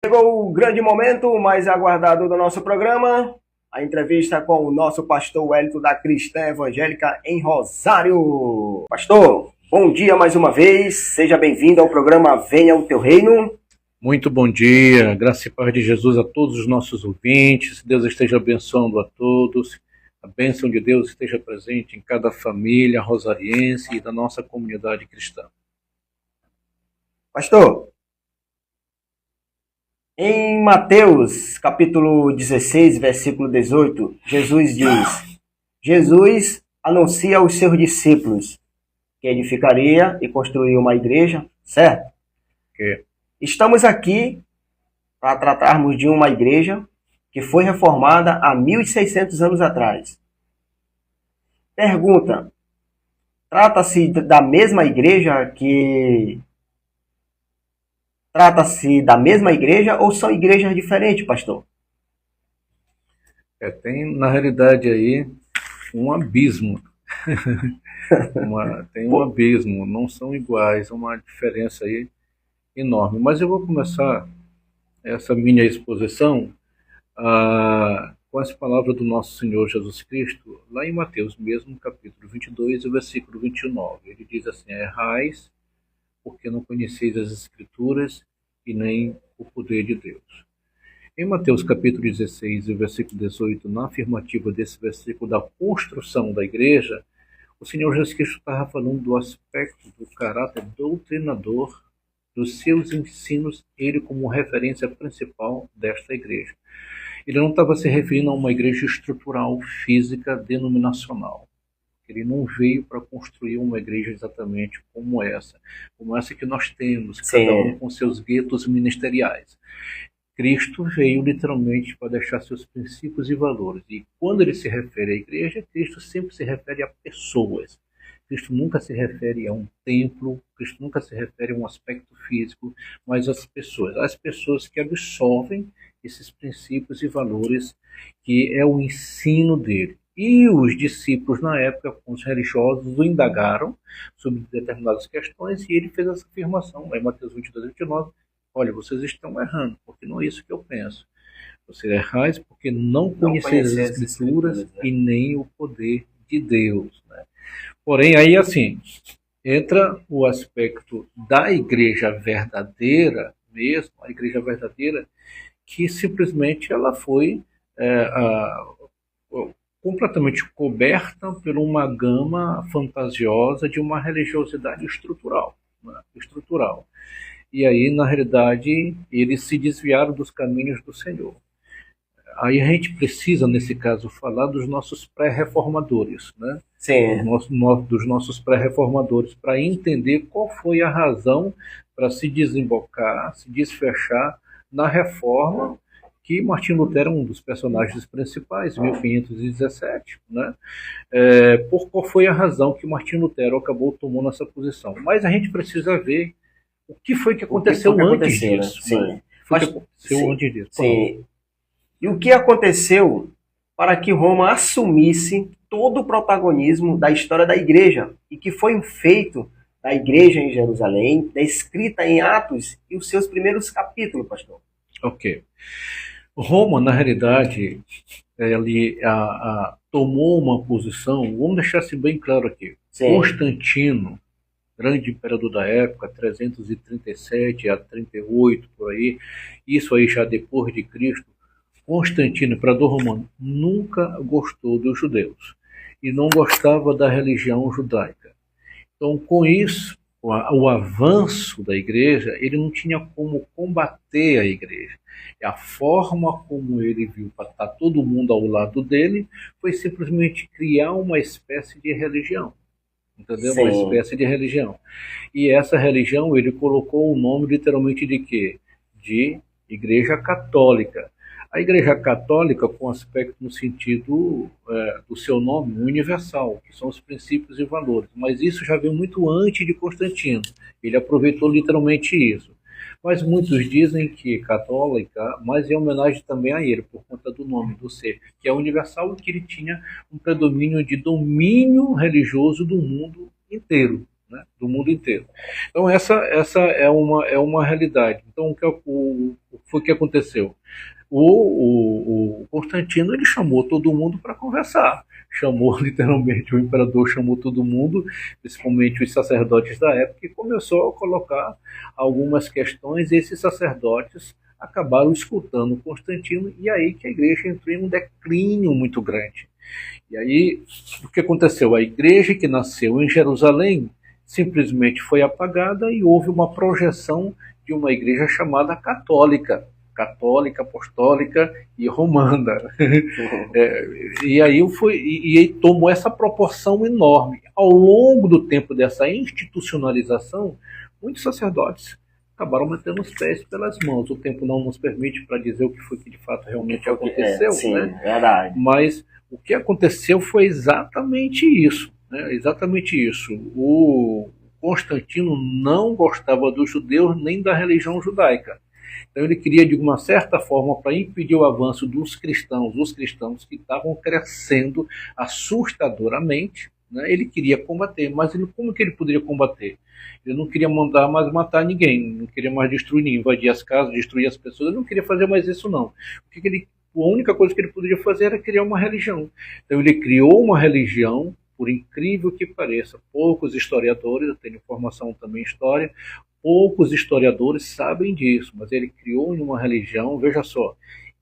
Chegou o grande momento mais aguardado do nosso programa, a entrevista com o nosso pastor Wellington da Cristã Evangélica em Rosário. Pastor, bom dia mais uma vez, seja bem-vindo ao programa Venha o Teu Reino. Muito bom dia, graça e paz de Jesus a todos os nossos ouvintes, Deus esteja abençoando a todos, a bênção de Deus esteja presente em cada família rosariense e da nossa comunidade cristã. Pastor, em Mateus, capítulo 16, versículo 18, Jesus anuncia aos seus discípulos que edificaria e construiria uma igreja, certo? Estamos aqui para tratarmos de uma igreja que foi reformada há 1.600 anos atrás. Pergunta, trata-se da mesma igreja ou são igrejas diferentes, pastor? Tem, na realidade, aí um abismo. Tem um abismo, não são iguais, uma diferença aí enorme. Mas eu vou começar essa minha exposição com as palavras do nosso Senhor Jesus Cristo, lá em Mateus mesmo, capítulo 22, versículo 29. Ele diz assim: errais, porque não conheceis as Escrituras e nem o poder de Deus. Em Mateus capítulo 16, versículo 18, na afirmativa desse versículo da construção da igreja, o Senhor Jesus Cristo estava falando do aspecto do caráter doutrinador dos seus ensinos, ele como referência principal desta igreja. Ele não estava se referindo a uma igreja estrutural, física, denominacional. Ele não veio para construir uma igreja exatamente como essa que nós temos, cada um com seus guetos ministeriais. Cristo veio literalmente para deixar seus princípios e valores. E quando ele se refere à igreja, Cristo sempre se refere a pessoas. Cristo nunca se refere a um templo, Cristo nunca se refere a um aspecto físico, mas às pessoas que absorvem esses princípios e valores, que é o ensino dele. E os discípulos, na época, com os religiosos, o indagaram sobre determinadas questões, e ele fez essa afirmação, lá em Mateus 22, 29, olha, vocês estão errando, porque não é isso que eu penso. Vocês errais porque não conheceis as Escrituras, e nem o poder de Deus, né? Porém, aí assim, entra o aspecto da igreja verdadeira mesmo, a igreja verdadeira, que simplesmente ela foi completamente coberta por uma gama fantasiosa de uma religiosidade estrutural, né? Estrutural. E aí, na realidade, eles se desviaram dos caminhos do Senhor. Aí a gente precisa, nesse caso, falar dos nossos pré-reformadores, né? Sim. Dos nossos pré-reformadores, para entender qual foi a razão para se desembocar, se desfechar na reforma, que Martim Lutero é um dos personagens principais, em 1517, né? Por qual foi a razão que Martim Lutero acabou tomando essa posição. Mas a gente precisa ver o que foi que aconteceu antes disso. Sim. Né? Antes disso. Sim. E o que aconteceu para que Roma assumisse todo o protagonismo da história da igreja, e que foi um feito da igreja em Jerusalém, descrita em Atos e os seus primeiros capítulos, pastor? Ok. Roma, na realidade, ele tomou uma posição, vamos deixar assim bem claro aqui. Sim. Constantino, grande imperador da época, 337 a 38, por aí, isso aí já depois de Cristo, Constantino, imperador romano, nunca gostou dos judeus e não gostava da religião judaica. Então, com isso, o avanço da igreja, ele não tinha como combater a igreja. E a forma como ele viu para estar todo mundo ao lado dele foi simplesmente criar uma espécie de religião. Entendeu? Sim. Uma espécie de religião. E essa religião, ele colocou o nome literalmente de quê? De Igreja Católica. A Igreja Católica, com aspecto no sentido do seu nome, universal, que são os princípios e valores. Mas isso já veio muito antes de Constantino. Ele aproveitou literalmente isso. Mas muitos dizem que católica, mas em homenagem também a ele, por conta do nome do ser, que é universal, e que ele tinha um predomínio de domínio religioso do mundo inteiro, né, do mundo inteiro. Então essa é uma realidade. Então o que foi que aconteceu? O Constantino ele chamou todo mundo para conversar. Chamou literalmente, o imperador chamou todo mundo, principalmente os sacerdotes da época, e começou a colocar algumas questões, e esses sacerdotes acabaram escutando Constantino, e aí que a igreja entrou em um declínio muito grande. E aí, o que aconteceu? A igreja que nasceu em Jerusalém simplesmente foi apagada e houve uma projeção de uma igreja chamada católica, apostólica e romana. E aí tomou essa proporção enorme. Ao longo do tempo dessa institucionalização, muitos sacerdotes acabaram metendo os pés pelas mãos. O tempo não nos permite para dizer o que foi que de fato realmente aconteceu, sim, né? Verdade. Mas o que aconteceu foi exatamente isso, né? Exatamente isso. O Constantino não gostava dos judeus nem da religião judaica. Então ele queria, de uma certa forma, para impedir o avanço dos cristãos que estavam crescendo assustadoramente, né, ele queria combater. Mas como que ele poderia combater? Ele não queria mandar mais matar ninguém, não queria mais destruir ninguém, invadir as casas, destruir as pessoas, ele não queria fazer mais isso não. A única coisa que ele poderia fazer era criar uma religião. Então ele criou uma religião, por incrível que pareça, poucos historiadores, eu tenho formação também em história, poucos historiadores sabem disso, mas ele criou uma religião, veja só,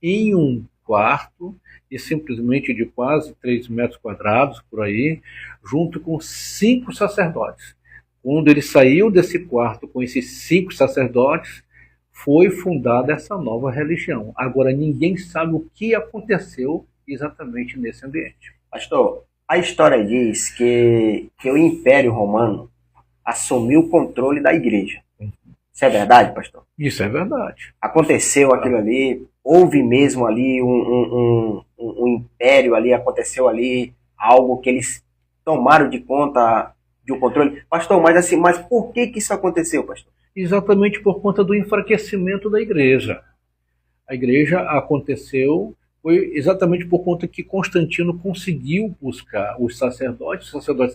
em um quarto, e simplesmente de quase 3 metros quadrados, por aí, junto com 5 sacerdotes. Quando ele saiu desse quarto com esses 5 sacerdotes, foi fundada essa nova religião. Agora, ninguém sabe o que aconteceu exatamente nesse ambiente. Pastor, a história diz que o Império Romano assumiu o controle da igreja. Isso é verdade, pastor? Isso é verdade. Aconteceu aquilo ali, houve mesmo ali um império ali, aconteceu ali algo que eles tomaram de conta de um controle. Pastor, mas por que isso aconteceu, pastor? Exatamente por conta do enfraquecimento da igreja. A igreja foi exatamente por conta que Constantino conseguiu buscar os sacerdotes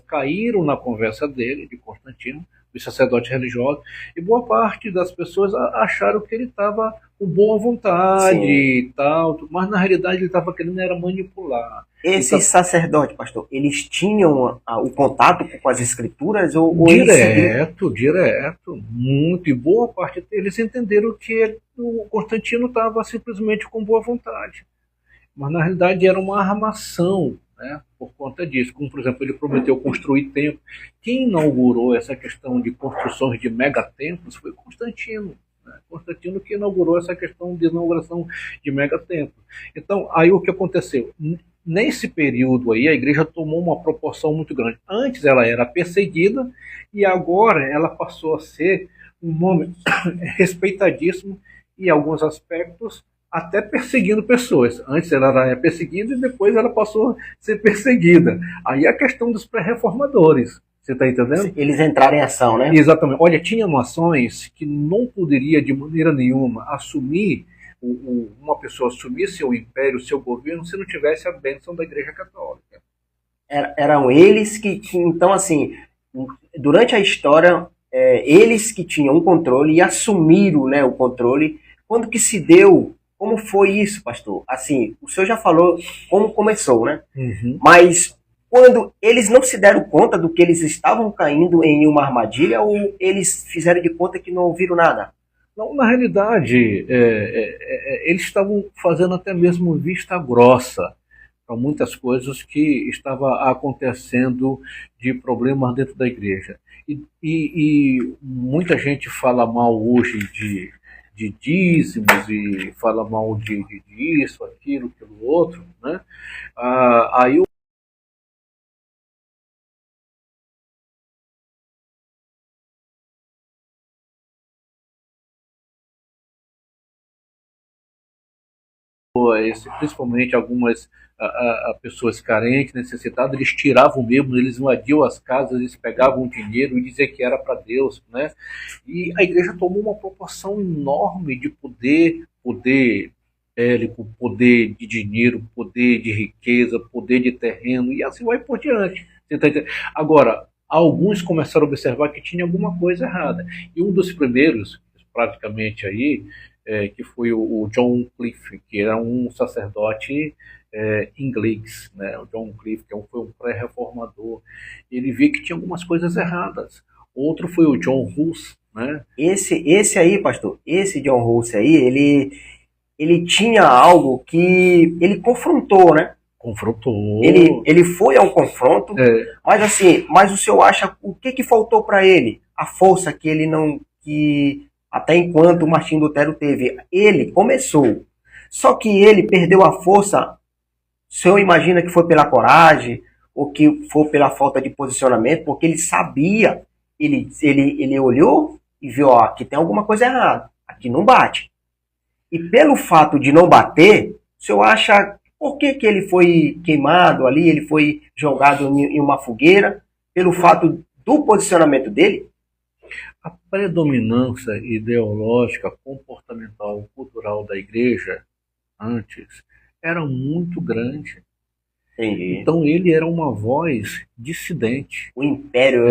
caíram na conversa dele, de Constantino, os sacerdotes religiosos, e boa parte das pessoas acharam que ele estava com boa vontade. Sim. E tal, mas na realidade ele estava querendo era manipular. Esses sacerdotes, pastor, eles tinham o contato com as escrituras? Direto, muito, e boa parte deles entenderam que o Constantino estava simplesmente com boa vontade. Mas na realidade era uma armação, né, por conta disso. Como, por exemplo, ele prometeu construir templos. Quem inaugurou essa questão de construções de megatemplos foi Constantino. Né? Constantino que inaugurou essa questão de inauguração de megatemplos. Então, aí o que aconteceu? Nesse período aí, a igreja tomou uma proporção muito grande. Antes ela era perseguida e agora ela passou a ser um nome respeitadíssimo e, em alguns aspectos, até perseguindo pessoas. Antes ela era perseguida e depois ela passou a ser perseguida. Aí a questão dos pré-reformadores. Você está entendendo? Eles entraram em ação, né? Exatamente. Olha, tinha nações que não poderia de maneira nenhuma assumir, uma pessoa assumir seu império, seu governo, se não tivesse a bênção da Igreja Católica. Eram eles que tinham, então assim, durante a história, eles que tinham o controle e assumiram, né, o controle. Quando que se deu? Como foi isso, pastor? Assim, o senhor já falou como começou, né? Uhum. Mas quando eles não se deram conta do que eles estavam caindo em uma armadilha, ou eles fizeram de conta que não ouviram nada? Não, na realidade, eles estavam fazendo até mesmo vista grossa para muitas coisas que estavam acontecendo de problemas dentro da igreja. E muita gente fala mal hoje de dízimos e fala mal de isso, aquilo, outro, né? Aí principalmente algumas pessoas carentes, necessitadas, eles tiravam mesmo, eles invadiam as casas, eles pegavam dinheiro e diziam que era para Deus, né? E a igreja tomou uma proporção enorme de poder bélico, poder de dinheiro, poder de riqueza, poder de terreno, e assim vai por diante. Agora, alguns começaram a observar que tinha alguma coisa errada. E um dos primeiros, praticamente aí, que foi o John Cliff, que era um sacerdote inglês, né? O John Cliff, que foi um pré-reformador. Ele viu que tinha algumas coisas erradas. Outro foi o John Hus, né? Esse aí, pastor, esse John Rousse aí, ele tinha algo que ele confrontou, né? Confrontou. Ele foi ao confronto, mas assim, mas o senhor acha o que faltou para ele? A força que ele não, que até enquanto o Martinho Lutero teve, ele começou, só que ele perdeu a força. O senhor imagina que foi pela coragem ou que foi pela falta de posicionamento, porque ele sabia, ele olhou e viu, ó, aqui tem alguma coisa errada, aqui não bate. E pelo fato de não bater, o senhor acha por que ele foi queimado ali, ele foi jogado em uma fogueira? Pelo fato do posicionamento dele? A predominância ideológica, comportamental, cultural da igreja antes era muito grande. Entendi. Então ele era uma voz dissidente. O império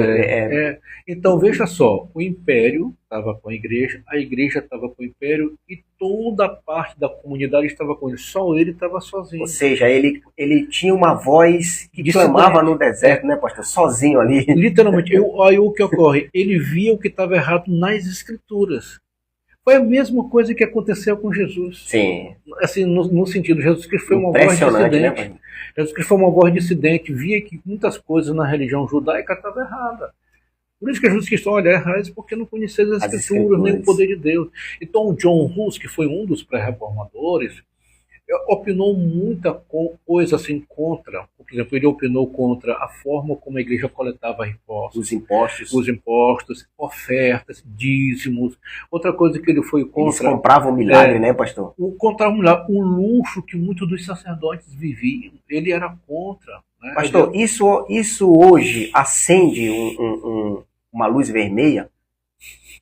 Então veja só, o império estava com a igreja estava com o império e toda a parte da comunidade estava com ele. Só ele estava sozinho. Ou seja, ele tinha uma voz que clamava no deserto, né, pastor? Sozinho ali. Literalmente. Aí o que ocorre? Ele via o que estava errado nas escrituras. Foi a mesma coisa que aconteceu com Jesus. Sim. Assim, no sentido, Jesus Cristo foi uma voz dissidente. Né, Jesus Cristo foi uma voz dissidente, via que muitas coisas na religião judaica estavam erradas. Por isso que Jesus Cristo, olha, errais porque não conheceis as escrituras, nem o poder de Deus. Então, o John Hus, que foi um dos pré-reformadores, opinou muita coisa assim contra. Por exemplo, ele opinou contra a forma como a igreja coletava impostos. Os impostos, ofertas, dízimos. Outra coisa que ele foi contra... Eles compravam milagre, né, pastor? Compravam milagre. O luxo que muitos dos sacerdotes viviam, ele era contra. Né? Pastor, isso hoje acende uma luz vermelha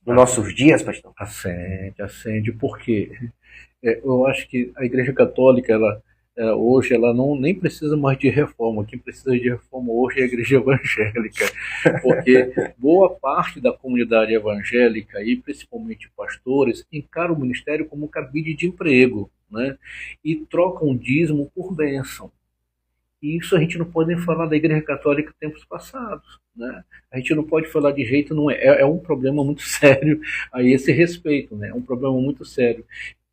nos nossos dias, pastor? Acende. Por quê? Eu acho que a Igreja Católica, hoje, ela nem precisa mais de reforma. Quem precisa de reforma hoje é a Igreja Evangélica. Porque boa parte da comunidade evangélica, e principalmente pastores, encara o ministério como um cabide de emprego, né? E trocam o dízimo por bênção. E isso a gente não pode nem falar da Igreja Católica em tempos passados, né? A gente não pode falar de jeito, não é. É um problema muito sério a esse respeito, né? É um problema muito sério.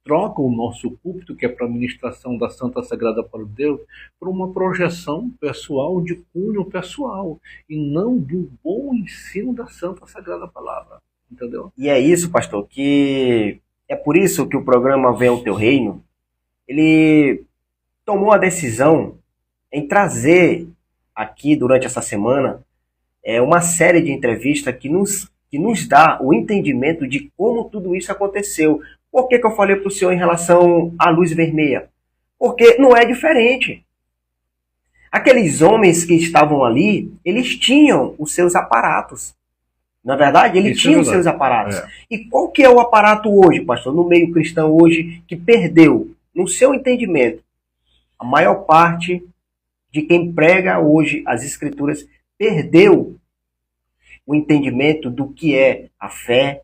Troca o nosso púlpito, que é para a ministração da Santa Sagrada para Deus, por uma projeção pessoal, de cunho pessoal, e não do bom ensino da Santa Sagrada Palavra. Entendeu? E é isso, pastor, que é por isso que o programa Vem ao Teu Reino, ele tomou a decisão em trazer aqui, durante essa semana, uma série de entrevistas que nos dá o entendimento de como tudo isso aconteceu. Por que eu falei para o senhor em relação à luz vermelha? Porque não é diferente. Aqueles homens que estavam ali, eles tinham os seus aparatos. Na verdade, eles tinham os seus aparatos. E qual que é o aparato hoje, pastor, no meio cristão hoje, que perdeu, no seu entendimento, a maior parte de quem prega hoje as escrituras perdeu o entendimento do que é a fé,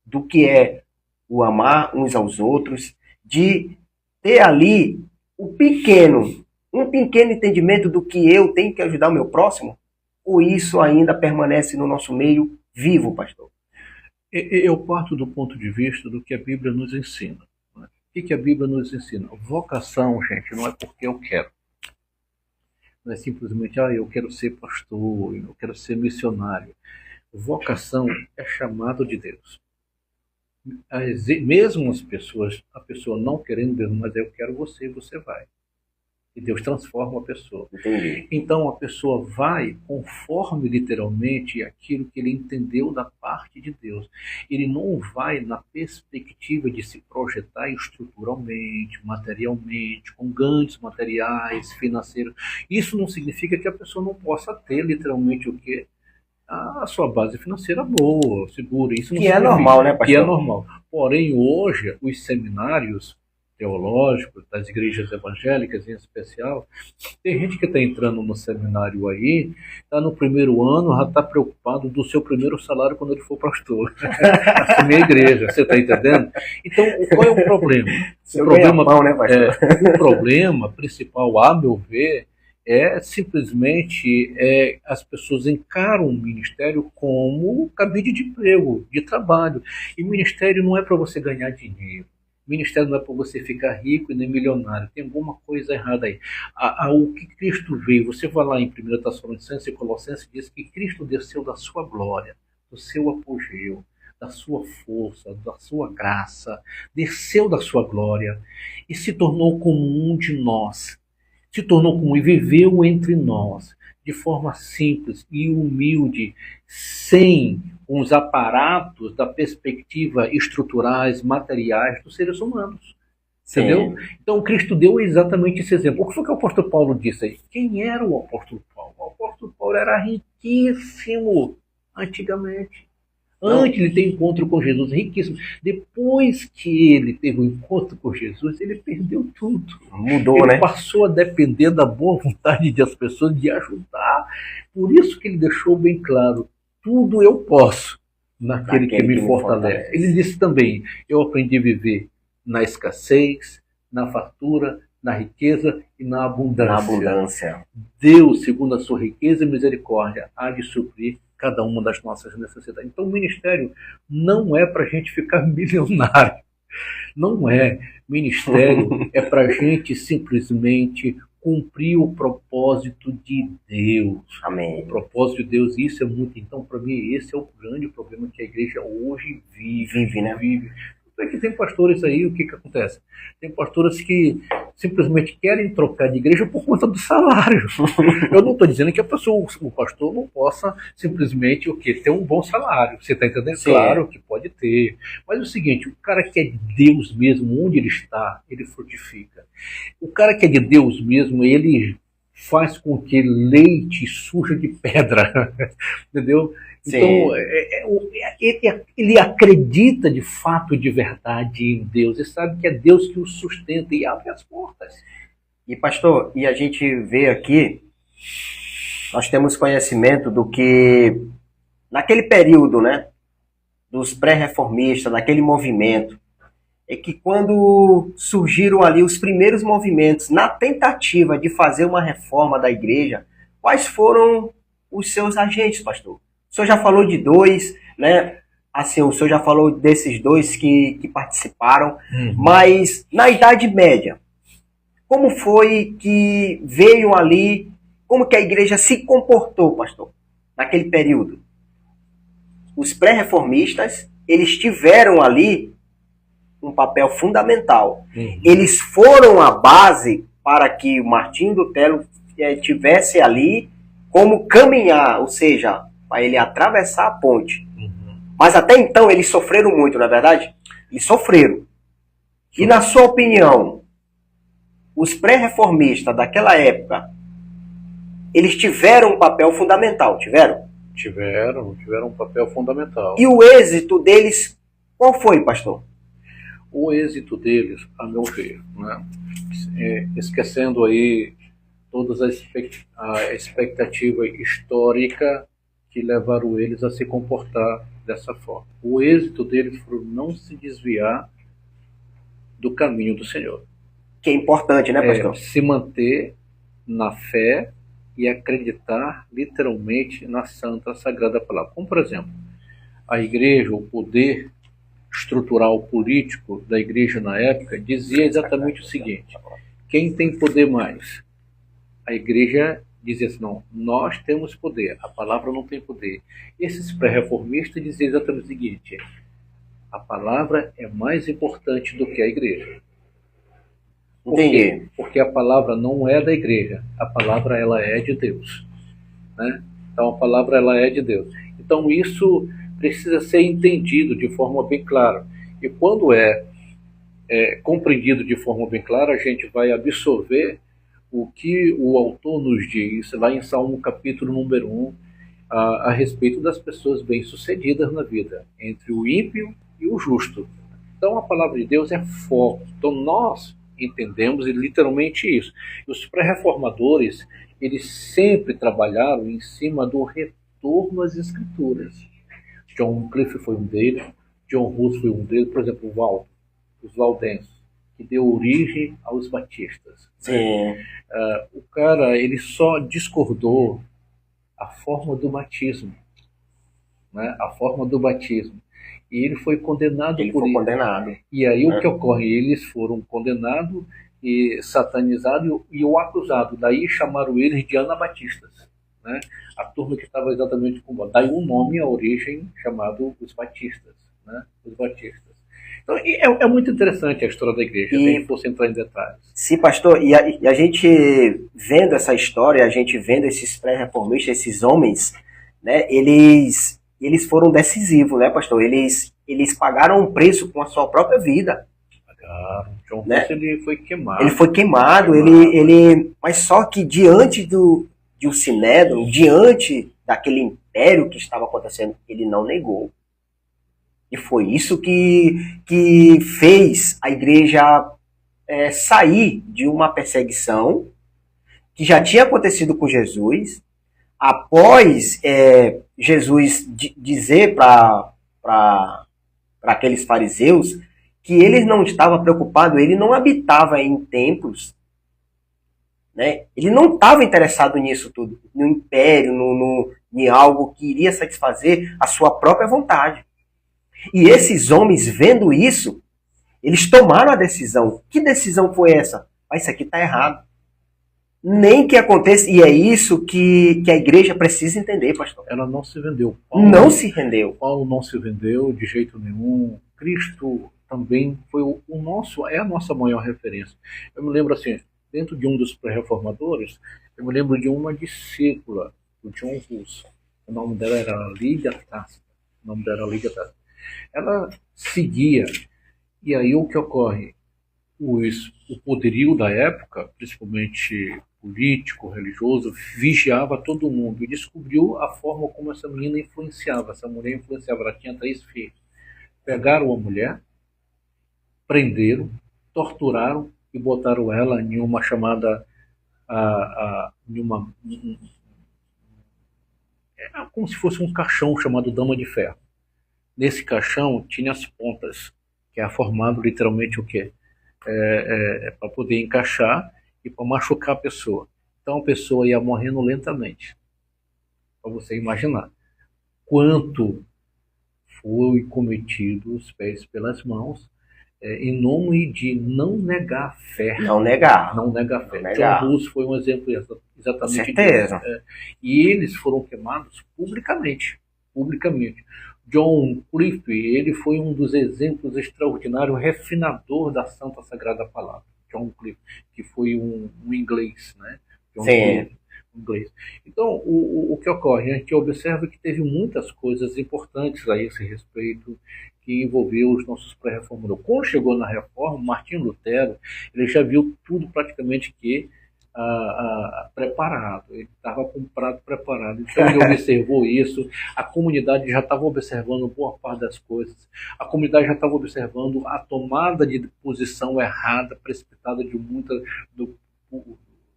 do que é o amar uns aos outros, de ter ali um pequeno entendimento do que eu tenho que ajudar o meu próximo? Ou isso ainda permanece no nosso meio vivo, pastor? Eu parto do ponto de vista do que a Bíblia nos ensina. Né? O que a Bíblia nos ensina? Vocação, gente, não é porque eu quero. Não é simplesmente, eu quero ser pastor, eu quero ser missionário. Vocação é chamado de Deus. Mesmo a pessoa não querendo Deus, mas eu quero você e você vai. E Deus transforma a pessoa. Entendi. Então a pessoa vai conforme literalmente aquilo que ele entendeu da parte de Deus. Ele não vai na perspectiva de se projetar estruturalmente, materialmente, com ganhos materiais, financeiros. Isso não significa que a pessoa não possa ter literalmente o quê? A sua base financeira boa, segura. Isso não que é normal, né, pastor? Que é normal. Porém, hoje, os seminários, teológicos, das igrejas evangélicas em especial. Tem gente que está entrando no seminário aí, está no primeiro ano, já está preocupado do seu primeiro salário quando ele for pastor. Assumir a igreja, você está entendendo? Então, qual é o problema? O problema principal, a meu ver, é simplesmente as pessoas encaram o ministério como cabide de emprego, de trabalho. E ministério não é para você ganhar dinheiro. Ministério não é para você ficar rico e nem milionário. Tem alguma coisa errada aí. O que Cristo veio, você vai lá em 1 Tessalonicenses e Colossenses, diz que Cristo desceu da sua glória, do seu apogeu, da sua força, da sua graça, desceu da sua glória e se tornou como um de nós. Se tornou como e viveu entre nós, de forma simples e humilde, sem os aparatos da perspectiva estruturais, materiais dos seres humanos. Sim. Entendeu? Então Cristo deu exatamente esse exemplo. O que foi que o apóstolo Paulo disse aí? Quem era o apóstolo Paulo? O apóstolo Paulo era riquíssimo antigamente. Antes ele ter encontro com Jesus, riquíssimo. Depois que ele teve um encontro com Jesus, ele perdeu tudo. Mudou, ele né? Passou a depender da boa vontade das pessoas, de ajudar. Por isso que ele deixou bem claro, tudo eu posso naquele que me fortalece. Ele disse também, eu aprendi a viver na escassez, na fartura, na riqueza e na abundância. Deus, segundo a sua riqueza e misericórdia, há de suprir cada uma das nossas necessidades. Então o ministério não é para a gente ficar milionário. Não é. Ministério é para a gente simplesmente cumprir o propósito de Deus. Amém. O propósito de Deus, isso é muito. Então, para mim, esse é o grande problema que a igreja hoje vive, né? É que tem pastores aí, o que acontece? Tem pastores que simplesmente querem trocar de igreja por conta do salário. Eu não estou dizendo que o pastor não possa simplesmente ter um bom salário. Você está entendendo? Sim. Claro que pode ter. Mas é o seguinte, o cara que é de Deus mesmo, onde ele está, ele frutifica. O cara que é de Deus mesmo, ele faz com que leite suja de pedra. Entendeu? Então, ele acredita de fato, de verdade em Deus. E sabe que é Deus que o sustenta e abre as portas. E pastor, e a gente vê aqui, nós temos conhecimento do que, naquele período, né, dos pré-reformistas, naquele movimento, é que quando surgiram ali os primeiros movimentos, na tentativa de fazer uma reforma da igreja, quais foram os seus agentes, pastor? O senhor já falou de dois, né? Assim, o senhor já falou desses dois que participaram, mas na Idade Média, como foi que veio ali, como que a igreja se comportou, pastor, naquele período? Os pré-reformistas, eles tiveram ali um papel fundamental. Eles foram a base para que o Martinho Lutero tivesse ali como caminhar, ou seja, para ele atravessar a ponte. Mas até então eles sofreram muito, não é verdade? Eles sofreram. E na sua opinião, os pré-reformistas daquela época, eles tiveram um papel fundamental, tiveram? Tiveram um papel fundamental. E o êxito deles, qual foi, pastor? O êxito deles, a meu ver, né? Esquecendo aí todas a expectativa histórica que levaram eles a se comportar dessa forma. O êxito deles foi não se desviar do caminho do Senhor. Que é importante, né, pastor? Se manter na fé e acreditar literalmente na santa, sagrada palavra. Como, por exemplo, a igreja, o poder estrutural político da igreja na época dizia exatamente o seguinte: quem tem poder mais? A igreja dizia assim, não, nós temos poder, a palavra não tem poder. Esses pré-reformistas diziam exatamente o seguinte: a palavra é mais importante do que a igreja. Por quê? Porque a palavra não é da igreja, a palavra ela é de Deus, né? Então a palavra ela é de Deus. Então isso precisa ser entendido de forma bem clara. E quando é compreendido de forma bem clara, a gente vai absorver o que o autor nos diz lá em Salmo capítulo número 1, a respeito das pessoas bem-sucedidas na vida, entre o ímpio e o justo. Então a palavra de Deus é foco. Então nós entendemos literalmente isso. Os pré-reformadores, eles sempre trabalharam em cima do retorno às escrituras. John Wycliffe foi um deles, John Hus foi um deles, por exemplo, os valdenses, que deu origem aos batistas. Sim. O cara, ele só discordou a forma do batismo, né? A forma do batismo. E ele foi condenado por isso. Condenado. E aí o que ocorre? Eles foram condenados e satanizados e o acusado. Daí chamaram eles de anabatistas, né? A turma que estava exatamente com... Daí o nome, a origem, chamado os batistas, né? Os batistas. Então, é muito interessante a história da igreja, nem fosse entrar em detalhes. Sim, pastor, e a gente vendo essa história, a gente vendo esses pré-reformistas, esses homens, né, eles foram decisivos, né, pastor? Eles pagaram um preço com a sua própria vida. Pagaram. John né? Hus, ele foi queimado. Ele foi queimado, mas só que diante de um sinédrio, diante daquele império que estava acontecendo, ele não negou. E foi isso que fez a igreja sair de uma perseguição que já tinha acontecido com Jesus, após Jesus dizer para aqueles fariseus que ele não estava preocupado, ele não habitava em templos, né? Ele não estava interessado nisso tudo, no império, em algo que iria satisfazer a sua própria vontade. E esses homens, vendo isso, eles tomaram a decisão. Que decisão foi essa? Isso aqui está errado. Nem que aconteça, e é isso que a igreja precisa entender, pastor. Ela não se vendeu. Não se rendeu. Paulo não se vendeu de jeito nenhum. Cristo também foi é a nossa maior referência. Eu me lembro assim, dentro de um dos pré-reformadores, eu me lembro de uma discípula, do John Hus. O nome dela era Lídia Tácita. Ela seguia, e aí o que ocorre? O poderio da época, principalmente político, religioso, vigiava todo mundo e descobriu a forma como essa menina influenciava. Essa mulher influenciava, ela tinha 3 filhos. Pegaram a mulher, prenderam, torturaram e botaram ela em uma chamada como se fosse um caixão chamado Dama de Ferro. Nesse caixão tinha as pontas, que é formado literalmente o quê? Para poder encaixar e para machucar a pessoa. Então a pessoa ia morrendo lentamente. Para você imaginar quanto foi cometido os pés pelas mãos, em nome de não negar a fé. Não negar. John Hus foi um exemplo exatamente disso. E eles foram queimados publicamente. John Wycliffe, ele foi um dos exemplos extraordinários, refinador da Santa Sagrada Palavra. John Wycliffe, que foi um inglês, né? Sim. Inglês. Então, o que ocorre? A gente observa que teve muitas coisas importantes a esse respeito que envolveu os nossos pré-reformadores. Quando chegou na Reforma, Martinho Lutero, ele já viu tudo praticamente que preparado, ele estava com o prato preparado, então ele observou isso, a comunidade já estava observando boa parte das coisas, a comunidade já estava observando a tomada de posição errada, precipitada de muita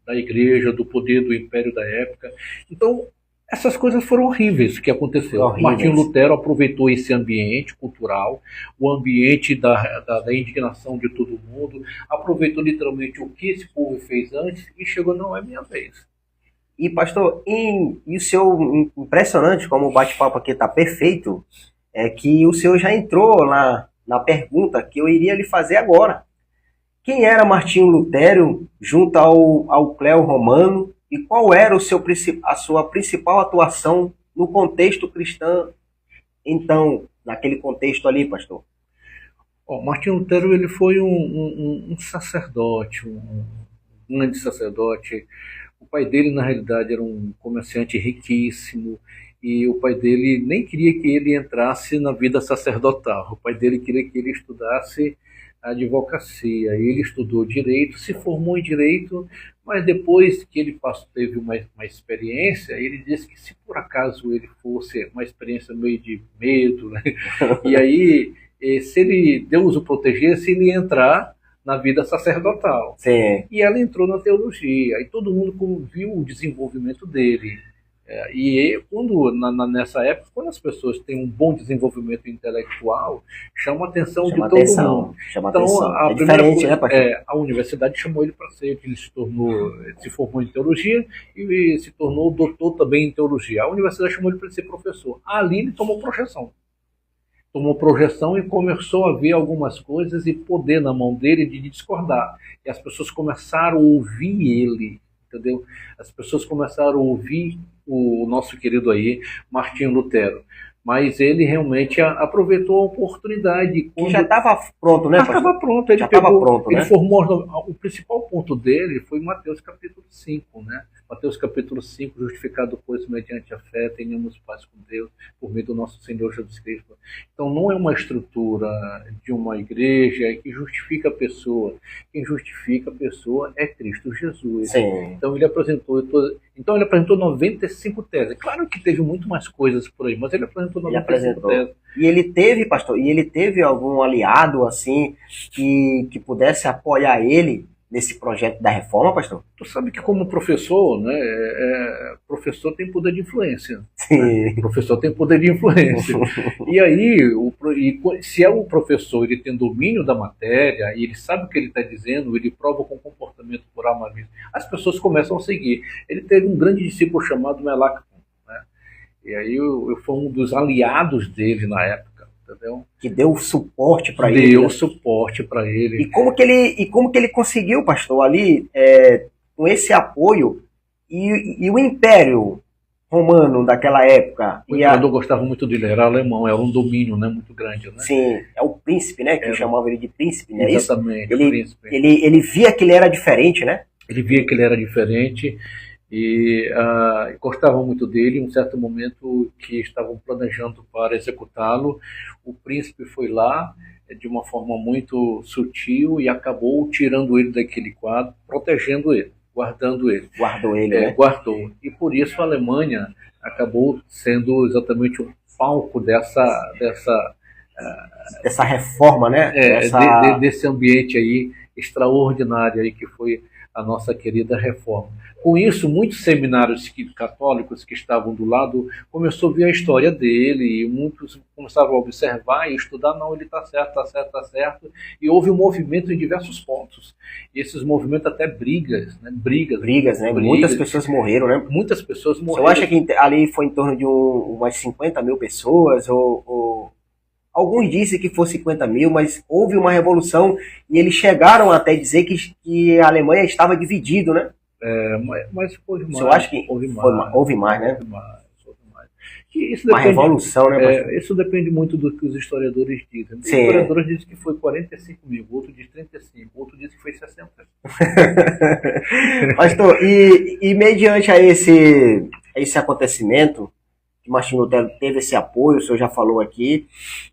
da igreja, do poder do império da época. Então essas coisas foram horríveis que aconteceu. Martinho Lutero aproveitou esse ambiente cultural, o ambiente da indignação de todo mundo, aproveitou literalmente o que esse povo fez antes e chegou, não é minha vez. E pastor, e o seu impressionante, como o bate-papo aqui está perfeito, é que o senhor já entrou na pergunta que eu iria lhe fazer agora. Quem era Martinho Lutero junto ao clero romano? E qual era a sua principal atuação no contexto cristão, então, naquele contexto ali, pastor? Martinho Lutero, ele foi um sacerdote, um grande sacerdote. O pai dele, na realidade, era um comerciante riquíssimo, e o pai dele nem queria que ele entrasse na vida sacerdotal. O pai dele queria que ele estudasse advocacia. Ele estudou direito, se formou em direito, mas depois que ele teve uma experiência, ele disse que se por acaso ele fosse uma experiência meio de medo, né? E aí, se Deus o protegesse, ele ia entrar na vida sacerdotal. Sim. E ela entrou na teologia, e todo mundo viu o desenvolvimento dele. Nessa época, quando as pessoas têm um bom desenvolvimento intelectual, chama a atenção de todo mundo. Chama então, atenção. É diferente, né, pastor? A universidade chamou ele para ser, ele se formou em teologia e se tornou doutor também em teologia. A universidade chamou ele para ser professor. Ali ele tomou projeção e começou a ver algumas coisas e poder na mão dele de discordar. E as pessoas começaram a ouvir ele, entendeu? As pessoas começaram a ouvir o nosso querido aí, Martinho Lutero. Mas ele realmente aproveitou a oportunidade. Que já estava pronto, né? Já estava pronto. Ele formou. O principal ponto dele foi Mateus capítulo 5, né? Mateus capítulo 5, justificado, pois, mediante a fé, tenhamos paz com Deus, por meio do nosso Senhor Jesus Cristo. Então, não é uma estrutura de uma igreja que justifica a pessoa. Quem justifica a pessoa é Cristo Jesus. Sim. Então, ele apresentou 95 teses. Claro que teve muito mais coisas por aí, mas ele apresentou 95 teses. E ele teve, pastor, algum aliado, assim, que pudesse apoiar ele nesse projeto da reforma, pastor? Tu sabe que como professor, né, professor tem poder de influência. Sim. Né? Professor tem poder de influência. E aí, se é o professor, ele tem domínio da matéria, e ele sabe o que ele está dizendo, ele prova com comportamento por A mais B, as pessoas começam a seguir. Ele teve um grande discípulo chamado Melanchthon, né? E aí eu fui um dos aliados dele na época. Entendeu? Que deu suporte para ele. Deu suporte para ele. E como que ele conseguiu, pastor, ali, com esse apoio, e o Império Romano daquela época? O imperador gostava muito dele, era alemão, era um domínio, né, muito grande. Né? Sim, é o príncipe, né? Que chamava ele de príncipe, né? Exatamente, isso? Príncipe. Ele via que ele era diferente, né? Ele via que ele era diferente. E gostavam muito dele. Em um certo momento que estavam planejando para executá-lo, o príncipe foi lá de uma forma muito sutil e acabou tirando ele daquele quadro, protegendo ele, guardando ele. Guardou ele, né? Guardou. E por isso a Alemanha acabou sendo exatamente o palco dessa reforma, né? Desse ambiente aí extraordinário aí que foi a nossa querida reforma. Com isso, muitos seminários católicos que estavam do lado começaram a ver a história dele, e muitos começaram a observar e estudar, não, ele está certo, está certo, está certo, e houve um movimento em diversos pontos. E esses movimentos até brigas, né? Brigas, né? Muitas pessoas morreram, né? Muitas pessoas morreram. Você acha que ali foi em torno de umas 50 mil pessoas, ou... Alguns dizem que foi 50 mil, mas houve uma revolução e eles chegaram até dizer que a Alemanha estava dividida, né? Mas houve mais. Eu acho que houve mais, né? Uma revolução, né? Isso depende muito do que os historiadores dizem. Os Sim. historiadores dizem que foi 45 mil, outro diz 35, outro diz que foi 60. Pastor, e mediante a esse acontecimento, que Martinho Lutero teve esse apoio, o senhor já falou aqui,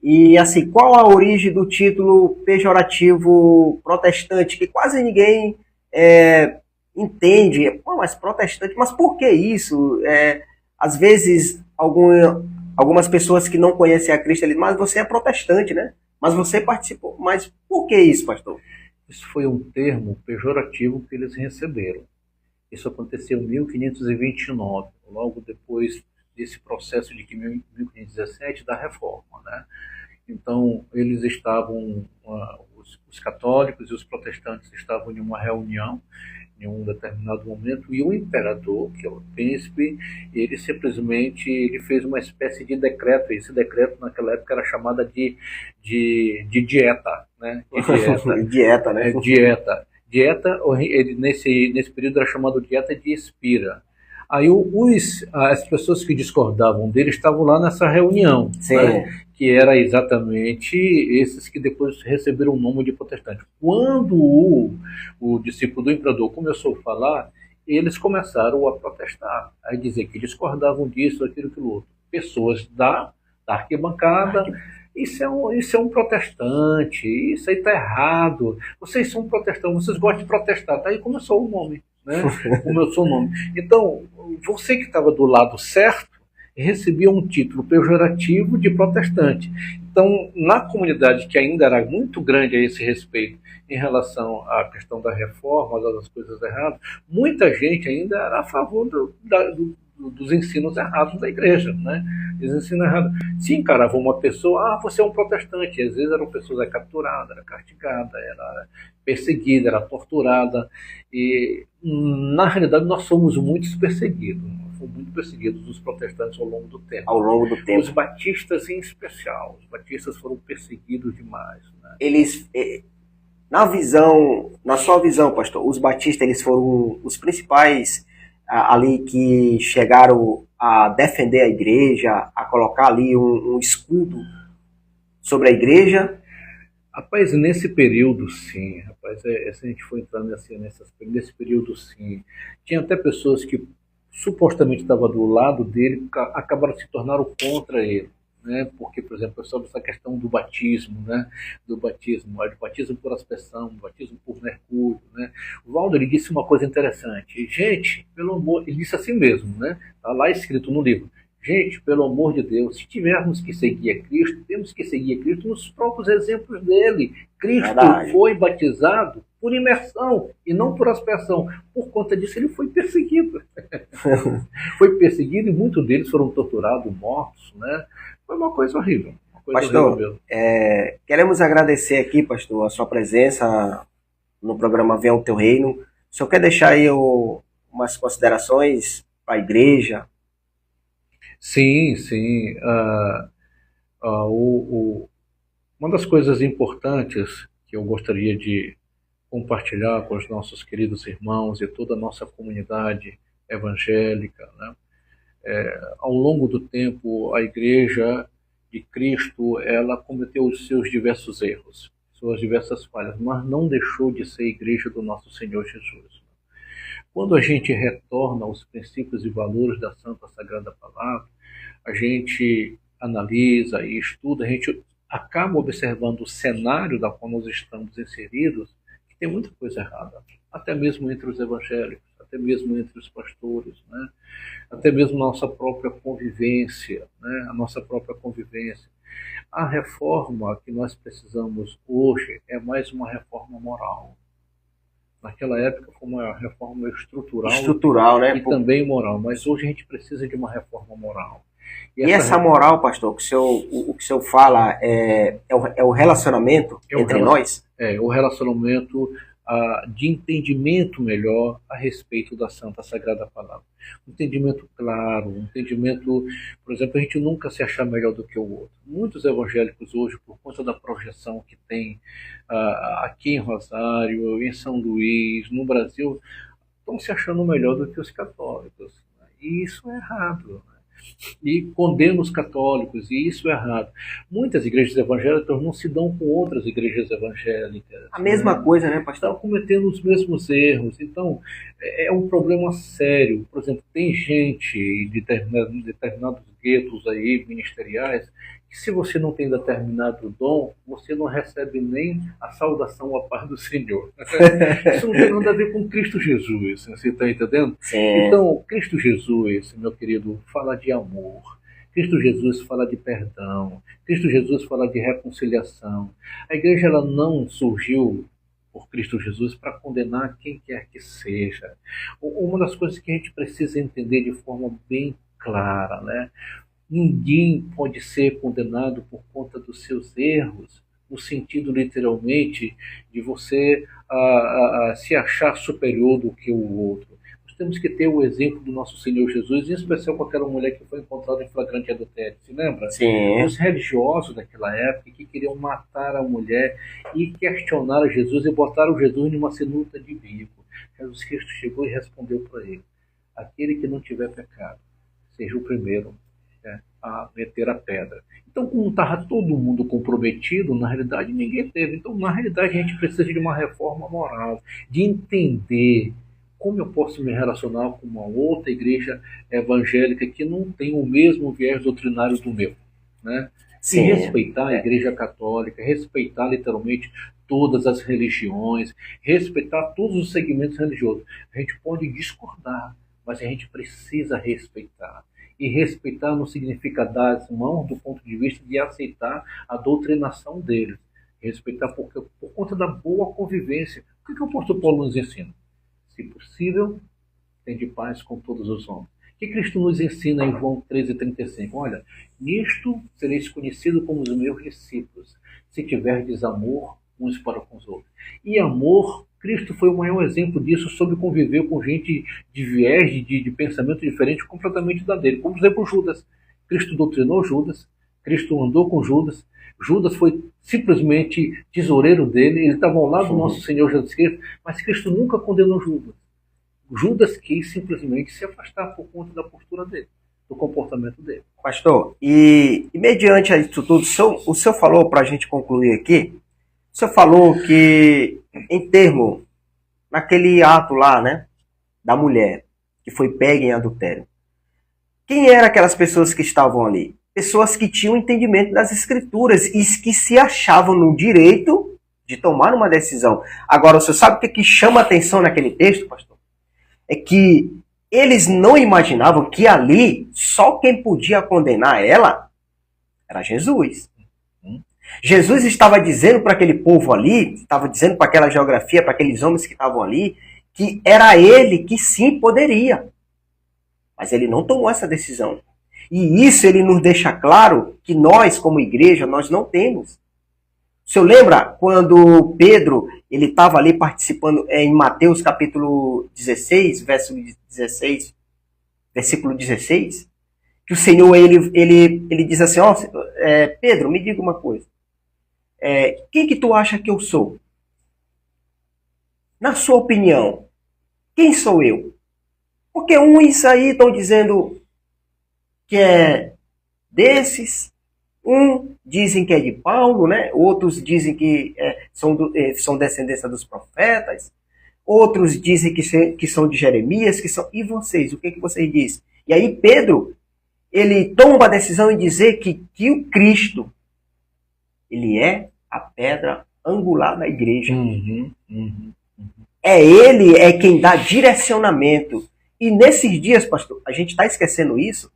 e assim, qual a origem do título pejorativo protestante, que quase ninguém entende? Pô, mas protestante, mas por que isso? Às vezes, algumas pessoas que não conhecem a Cristo, dizem, mas você é protestante, né? Mas você participou, mas por que isso, pastor? Isso foi um termo pejorativo que eles receberam. Isso aconteceu em 1529, logo depois desse processo de 1517 da reforma, né? Então eles estavam, os católicos e os protestantes estavam em uma reunião em um determinado momento, e o imperador, que é o príncipe, ele simplesmente fez uma espécie de decreto. Esse decreto naquela época era chamada de dieta, né? Dieta, né? Dieta, nesse período era chamado dieta de Espira. Aí as pessoas que discordavam dele estavam lá nessa reunião, né, que era exatamente esses que depois receberam o nome de protestante. Quando o discípulo do imperador começou a falar, eles começaram a protestar, a dizer que discordavam disso, aquilo, aquilo outro. Pessoas da arquibancada, isso é um protestante, isso aí está errado, vocês são protestantes, vocês gostam de protestar. Aí começou o nome. Né? Como eu sou o nome. Então, você que estava do lado certo, recebia um título pejorativo de protestante. Então, na comunidade que ainda era muito grande a esse respeito em relação à questão da reforma, das coisas erradas, muita gente ainda era a favor dos ensinos errados da igreja, né? Eles ensinam errado. Se encarava uma pessoa, você é um protestante. Às vezes eram pessoas capturadas, era castigada, era perseguida, era torturada. E, na realidade, nós somos muitos perseguidos. Nós fomos muito perseguidos, os protestantes, ao longo do tempo. Ao longo do tempo. Os batistas, em especial. Os batistas foram perseguidos demais, né? Eles, na sua visão, pastor, os batistas eles foram os principais ali que chegaram a defender a igreja, a colocar ali um escudo sobre a igreja? Rapaz, nesse período, sim. Rapaz, se a gente for entrando assim, nesse período, sim. Tinha até pessoas que supostamente estavam do lado dele, acabaram se tornando contra ele. Né? Porque, por exemplo, sobre essa questão do batismo, né? Do batismo por aspersão, batismo por mercúrio, né? O Valdo, ele disse uma coisa interessante. Gente, pelo amor, ele disse assim mesmo, né? Está lá escrito no livro. Gente, pelo amor de Deus, se tivermos que seguir a Cristo, temos que seguir a Cristo nos próprios exemplos dele. Cristo foi batizado por imersão e não por aspersão. Por conta disso, ele foi perseguido. Foi perseguido e muitos deles foram torturados, mortos, né? Foi uma coisa horrível. Pastor, queremos agradecer aqui, pastor, a sua presença no programa Venha ao Teu Reino. O senhor quer deixar aí umas considerações para a igreja? Sim, sim. Uma das coisas importantes que eu gostaria de compartilhar com os nossos queridos irmãos e toda a nossa comunidade evangélica, né? Ao longo do tempo, a Igreja de Cristo, ela cometeu os seus diversos erros, suas diversas falhas, mas não deixou de ser a Igreja do nosso Senhor Jesus. Quando a gente retorna aos princípios e valores da Santa Sagrada Palavra, a gente analisa e estuda, a gente acaba observando o cenário da qual nós estamos inseridos, que tem muita coisa errada, até mesmo entre os evangélicos, até mesmo entre os pastores, né? Até mesmo nossa própria convivência, né? A nossa própria convivência. A reforma que nós precisamos hoje é mais uma reforma moral. Naquela época foi uma reforma estrutural, né? E também moral, mas hoje a gente precisa de uma reforma moral. E essa moral, pastor, que o que o senhor fala é o relacionamento entre nós? É, o relacionamento de entendimento melhor a respeito da Santa Sagrada Palavra. Um entendimento claro, um entendimento, por exemplo, a gente nunca se achar melhor do que o outro. Muitos evangélicos hoje, por conta da projeção que tem aqui em Rosário, em São Luís, no Brasil, estão se achando melhor do que os católicos. E isso é errado. E condena os católicos, e isso é errado. Muitas igrejas evangélicas não se dão com outras igrejas evangélicas. A mesma coisa, né, pastor? Estão cometendo os mesmos erros. Então, é um problema sério. Por exemplo, tem gente de determinados guetos aí, ministeriais, que se você não tem determinado dom, você não recebe nem a saudação à paz do Senhor. Isso não tem nada a ver com Cristo Jesus, você está entendendo? Sim. Então, Cristo Jesus, meu querido, fala de amor. Cristo Jesus fala de perdão. Cristo Jesus fala de reconciliação. A igreja ela não surgiu por Cristo Jesus para condenar quem quer que seja. Uma das coisas que a gente precisa entender de forma bem clara, né? Ninguém pode ser condenado por conta dos seus erros, no sentido literalmente de você se achar superior do que o outro. Nós temos que ter o exemplo do nosso Senhor Jesus, em especial com aquela mulher que foi encontrada em flagrante adultério. Se lembra? Sim. Os religiosos daquela época que queriam matar a mulher e questionaram Jesus e botaram Jesus numa sinuca de bico. Jesus Cristo chegou e respondeu para ele: aquele que não tiver pecado, seja o primeiro a meter a pedra. Então, como estava todo mundo comprometido, na realidade ninguém teve. Então, na realidade, a gente precisa de uma reforma moral, de entender como eu posso me relacionar com uma outra igreja evangélica que não tem o mesmo viés doutrinário do meu, né? Sim. E respeitar a igreja católica, respeitar literalmente todas as religiões, respeitar todos os segmentos religiosos. A gente pode discordar, mas a gente precisa respeitar. E respeitar não significa dar as mãos do ponto de vista de aceitar a doutrinação deles. Respeitar por conta da boa convivência. O que o apóstolo Paulo nos ensina? Se possível, tende paz com todos os homens. O que Cristo nos ensina em João 13,35? Olha, nisto sereis conhecidos como os meus discípulos, se tiverdes amor uns para com os outros. E amor, Cristo foi o maior exemplo disso, sobre conviver com gente de viés, de pensamento diferente, completamente da dele. Como, por exemplo, Judas. Cristo doutrinou Judas, Cristo andou com Judas, Judas foi simplesmente tesoureiro dele, ele estava ao lado do nosso Senhor Jesus Cristo, mas Cristo nunca condenou Judas. Judas quis simplesmente se afastar por conta da postura dele, do comportamento dele. Pastor, e mediante isso tudo, o senhor falou, para a gente concluir aqui, o senhor falou que, em termo, naquele ato lá, né, da mulher, que foi pega em adultério, quem eram aquelas pessoas que estavam ali? Pessoas que tinham entendimento das escrituras e que se achavam no direito de tomar uma decisão. Agora, o senhor sabe o que chama atenção naquele texto, pastor? É que eles não imaginavam que ali só quem podia condenar ela era Jesus. Jesus estava dizendo para aquele povo ali, estava dizendo para aquela geografia, para aqueles homens que estavam ali, que era ele que sim poderia. Mas ele não tomou essa decisão. E isso ele nos deixa claro que nós, como igreja, nós não temos. O senhor lembra quando Pedro ele estava ali participando em Mateus capítulo 16, versículo 16, que o Senhor ele diz assim, Pedro, me diga uma coisa. Quem que tu acha que eu sou? Na sua opinião, quem sou eu? Porque uns aí estão dizendo que é desses, dizem que é de Paulo, né? Outros dizem que são descendência dos profetas, outros dizem que são de Jeremias, e vocês, o que vocês dizem? E aí Pedro, ele toma uma decisão em dizer que o Cristo, ele é a pedra angular da igreja. Ele é quem dá direcionamento. E nesses dias, pastor, a gente está esquecendo isso?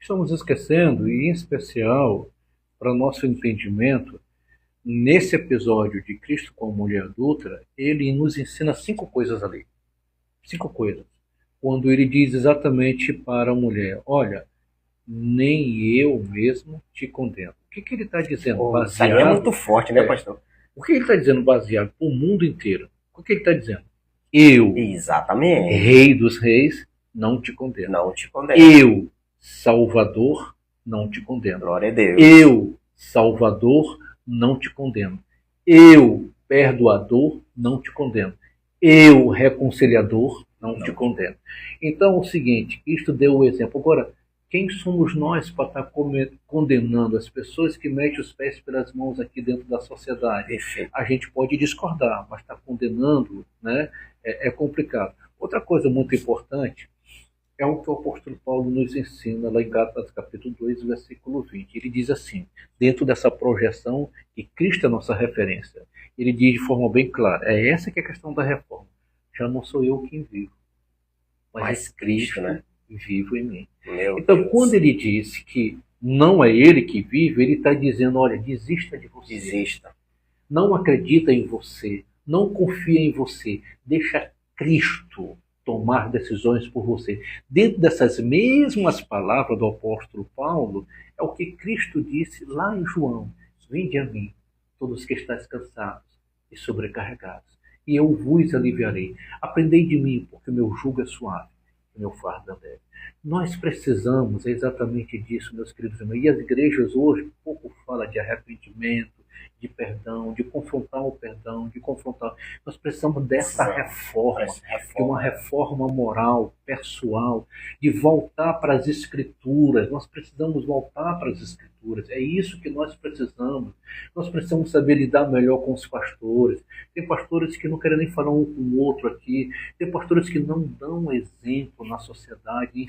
Estamos esquecendo, e em especial, para nosso entendimento, nesse episódio de Cristo com a mulher adúltera, ele nos ensina 5 coisas ali. 5 coisas. Quando ele diz exatamente para a mulher, olha, nem eu mesmo te condeno. O que ele está dizendo? Baseado... Isso aí é muito forte, né, pastor? O que ele está dizendo baseado para o mundo inteiro? O que ele está dizendo? Eu, exatamente, Rei dos Reis, não te condeno. Não te condeno. Eu, Salvador, não te condeno. Glória a Deus. Eu, Salvador, não te condeno. Eu, Perdoador, não te condeno. Eu, Reconciliador, não te condeno. Então, é o seguinte, Cristo deu o exemplo. Agora, quem somos nós para estar condenando as pessoas que metem os pés pelas mãos aqui dentro da sociedade? Perfeito. A gente pode discordar, mas estar condenando, né, é complicado. Outra coisa muito importante é o que o apóstolo Paulo nos ensina lá em Gálatas capítulo 2, versículo 20. Ele diz assim, dentro dessa projeção que Cristo é a nossa referência, ele diz de forma bem clara, é essa que é a questão da reforma. Já não sou eu quem vivo, mas Cristo, né, vivo em mim. Então, quando ele diz que não é ele que vive, ele está dizendo, olha, desista de você. Desista. Não acredita em você, não confia em você, deixa Cristo tomar decisões por você. Dentro dessas mesmas palavras do apóstolo Paulo, é o que Cristo disse lá em João, vinde a mim, todos que estáis cansados e sobrecarregados, e eu vos aliviarei. Aprendei de mim, porque o meu jugo é suave, e o meu fardo é leve. Nós precisamos exatamente disso, meus queridos irmãos. E as igrejas hoje pouco falam de arrependimento, de perdão, de confrontar o perdão, de confrontar. Nós precisamos dessa reforma, de uma reforma moral, pessoal, de voltar para as Escrituras. Nós precisamos voltar para as Escrituras. É isso que nós precisamos. Nós precisamos saber lidar melhor com os pastores. Tem pastores que não querem nem falar um com o outro aqui. Tem pastores que não dão exemplo na sociedade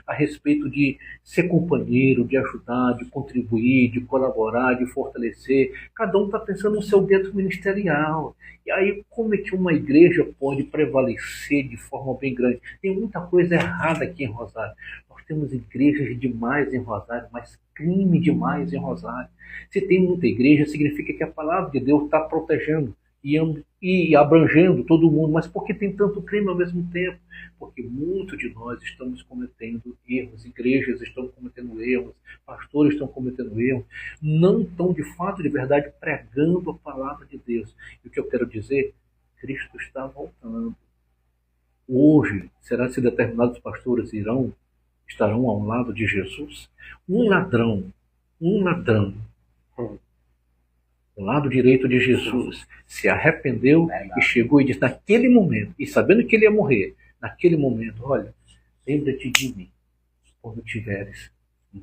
a respeito de ser companheiro, de ajudar, de contribuir, de colaborar, de fortalecer. Cada um está pensando no seu dentro ministerial. E aí, como é que uma igreja pode prevalecer de forma bem grande? Tem muita coisa errada aqui em Rosário. Nós temos igrejas demais em Rosário, mas crime demais em Rosário. Se tem muita igreja, significa que a palavra de Deus está protegendo e abrangendo todo mundo. Mas por que tem tanto crime ao mesmo tempo? Porque muitos de nós estamos cometendo erros, igrejas estão cometendo erros, pastores estão cometendo erros, não estão de fato, de verdade, pregando a palavra de Deus. E o que eu quero dizer, Cristo está voltando. Hoje, será se determinados pastores estarão ao lado de Jesus? Um ladrão, do lado direito de Jesus, se arrependeu e chegou e disse naquele momento, e sabendo que ele ia morrer, naquele momento, olha, lembra-te de mim, quando tiveres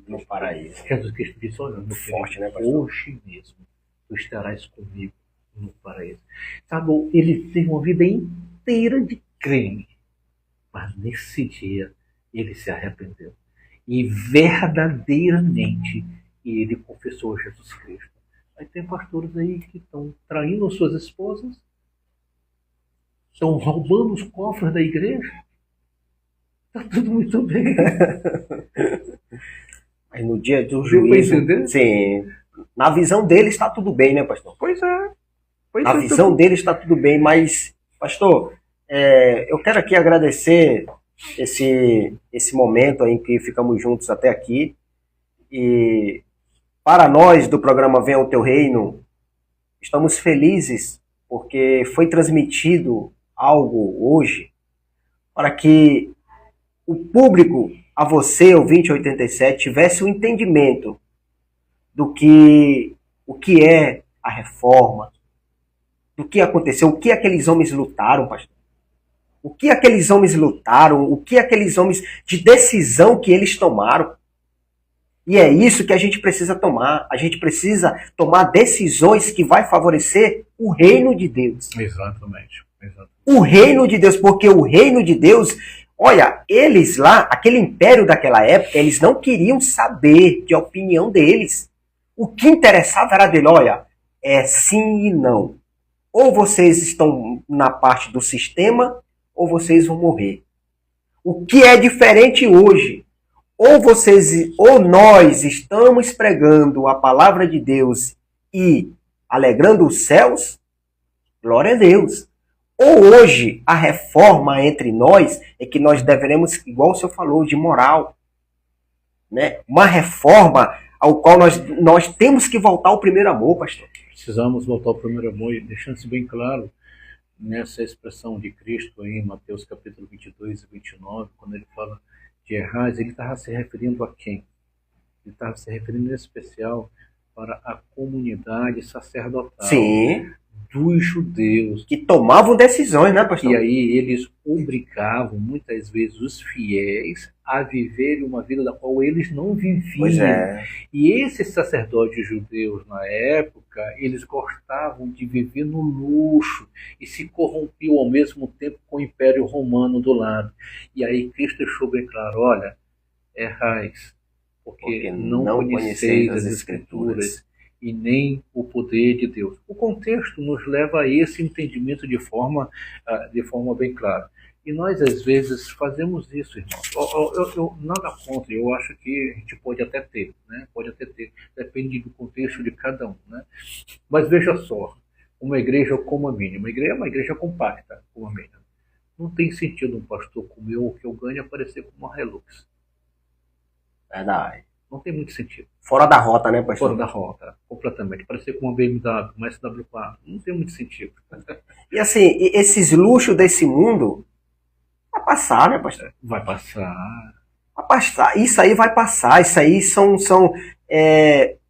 no paraíso. Jesus Cristo disse, olha, meu Forte, filho, né, pastor? hoje mesmo tu estarás comigo no paraíso. Sabe, ele teve uma vida inteira de crime, mas nesse dia ele se arrependeu. E verdadeiramente ele confessou Jesus Cristo. Aí tem pastores aí que estão traindo suas esposas, estão roubando os cofres da igreja. Está tudo muito bem. Mas no dia do juízo, sim, na visão dele está tudo bem, né, pastor? Pois é. Na visão dele está tudo bem, mas, pastor, eu quero aqui agradecer esse momento em que ficamos juntos até aqui. E para nós do programa Venha o Teu Reino, estamos felizes porque foi transmitido algo hoje para que o público, a você, ouvinte 87, tivesse um entendimento do que o que é a reforma, do que aconteceu, o que aqueles homens lutaram, pastor. O que aqueles homens lutaram, o que aqueles homens de decisão que eles tomaram. E é isso que a gente precisa tomar. A gente precisa tomar decisões que vai favorecer o reino de Deus. Exatamente. O reino de Deus, porque o reino de Deus, olha, eles lá, aquele império daquela época, eles não queriam saber de opinião deles. O que interessava era dele, olha, é sim e não. Ou vocês estão na parte do sistema, ou vocês vão morrer. O que é diferente hoje? Ou nós estamos pregando a palavra de Deus e alegrando os céus, glória a Deus. Ou hoje a reforma entre nós é que nós deveremos, igual o senhor falou, de moral, né? Uma reforma ao qual nós temos que voltar ao primeiro amor, pastor. Precisamos voltar ao primeiro amor, e deixando-se bem claro nessa expressão de Cristo aí, em Mateus capítulo 22 e 29, quando ele fala de errais, ele estava se referindo a quem? Ele estava se referindo em especial para a comunidade sacerdotal. Sim. Dos judeus. Que tomavam decisões, né, pastor? E aí eles obrigavam, muitas vezes, os fiéis a viverem uma vida da qual eles não viviam. Pois é. E esses sacerdotes judeus, na época, eles gostavam de viver no luxo e se corrompiam ao mesmo tempo com o Império Romano do lado. E aí Cristo deixou bem claro, olha, errais, porque não conheceis as Escrituras e nem o poder de Deus. O contexto nos leva a esse entendimento de forma bem clara. E nós, às vezes, fazemos isso, irmãos. Eu nada contra, eu acho que a gente pode até ter, né? Pode até ter, depende do contexto de cada um, né? Mas veja só, uma igreja como a minha, uma igreja é uma igreja compacta, como a minha. Não tem sentido um pastor como eu, que eu ganho, aparecer como uma Hilux. Verdade. Não tem muito sentido. Fora da rota, né, pastor? Fora da rota, completamente. Parecer com uma BMW, uma SW4. Não tem muito sentido. E assim, esses luxos desse mundo vai passar, né, pastor? Vai passar. Vai passar. Isso aí vai passar. Isso aí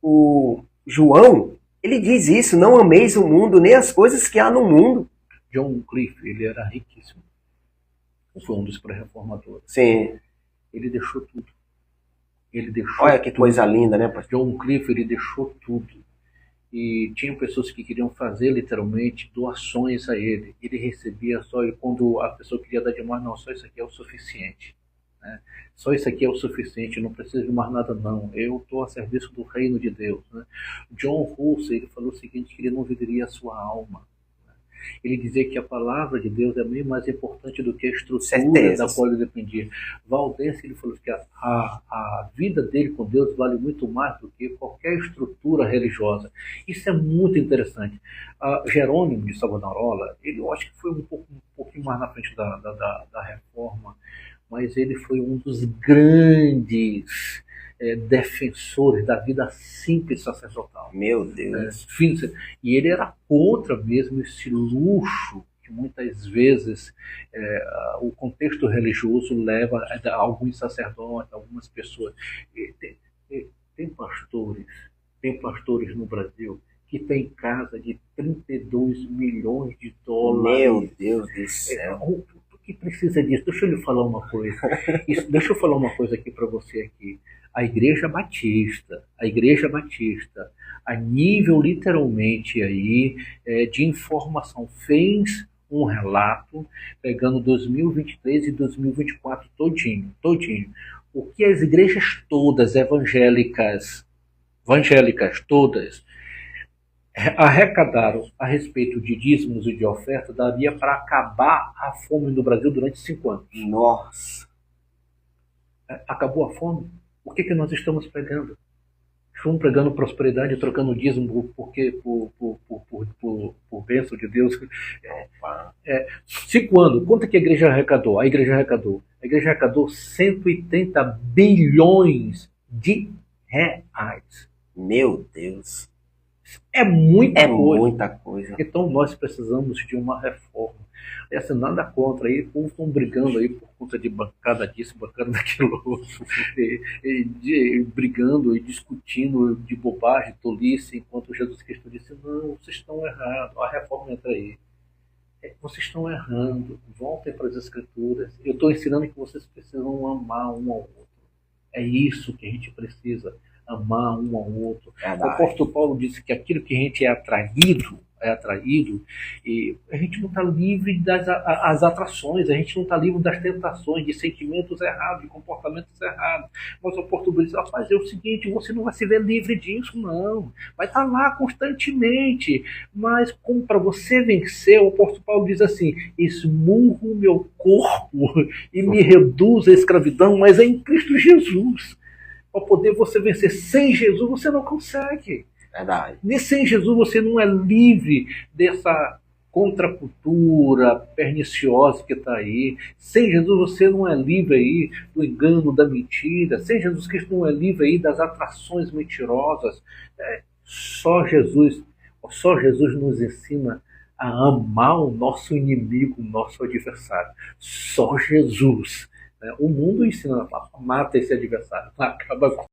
o João, ele diz isso, não ameis o mundo, nem as coisas que há no mundo. John Cliff, ele era riquíssimo. Foi um dos pré-reformadores. Sim. Ele deixou tudo. Olha que coisa linda, né, pastor? John Cliff, ele deixou tudo. E tinha pessoas que queriam fazer, literalmente, doações a ele. Ele recebia só, e quando a pessoa queria dar demais, não, só isso aqui é o suficiente. Né? Só isso aqui é o suficiente, não preciso de mais nada não. Eu estou a serviço do reino de Deus. Né? John Russell, ele falou o seguinte, que ele não venderia a sua alma. Né? Ele dizia que a palavra de Deus é bem mais importante do que a estrutura Certeza. da qual ele dependia. Valdense, ele falou que a vida dele com Deus vale muito mais do que qualquer estrutura religiosa. Isso é muito interessante. Jerônimo de Savonarola, ele eu acho que foi um pouquinho mais na frente da reforma, mas ele foi um dos grandes defensores da vida simples sacerdotal. Meu Deus. E ele era contra mesmo esse luxo que muitas vezes o contexto religioso leva a alguns sacerdotes, algumas pessoas. Tem pastores no Brasil que tem casa de 32 milhões de dólares. Meu Deus do céu. O que precisa disso? Deixa eu lhe falar uma coisa. Deixa eu falar uma coisa aqui para você aqui. A Igreja Batista, a nível literalmente aí de informação, fez um relato pegando 2023 e 2024 todinho. O que as igrejas todas evangélicas todas arrecadaram a respeito de dízimos e de oferta daria para acabar a fome no Brasil durante 5 anos. Nossa. Acabou a fome? O que nós estamos pregando? Estamos pregando prosperidade, trocando dízimo por bênção de Deus. 5 anos. Quanto que a igreja arrecadou? A igreja arrecadou 180 bilhões de reais. Meu Deus. É muita coisa. Então nós precisamos de uma reforma. Nada contra aí, o povo estão brigando aí por conta de bancada disso, bancada daquilo outro, brigando e discutindo de bobagem, tolice, enquanto Jesus Cristo disse, não, vocês estão errados, a reforma entra aí. Vocês estão errando, voltem para as Escrituras. Eu estou ensinando que vocês precisam amar um ao outro. É isso que a gente precisa, amar um ao outro. O apóstolo Paulo disse que aquilo que a gente é atraído, e a gente não está livre das atrações, a gente não está livre das tentações, de sentimentos errados, de comportamentos errados. Mas o apóstolo diz, rapaz, é o seguinte, você não vai se ver livre disso, não. Vai estar lá constantemente. Mas como para você vencer, o apóstolo Paulo diz assim, esmurro o meu corpo e me reduzo à escravidão, mas é em Cristo Jesus. Para poder você vencer. Sem Jesus você não consegue. Verdade. Sem Jesus você não é livre dessa contracultura perniciosa que está aí. Sem Jesus você não é livre aí do engano, da mentira. Sem Jesus Cristo não é livre aí das atrações mentirosas. Só Jesus nos ensina a amar o nosso inimigo, o nosso adversário. Só Jesus. O mundo ensina, mata esse adversário, acaba com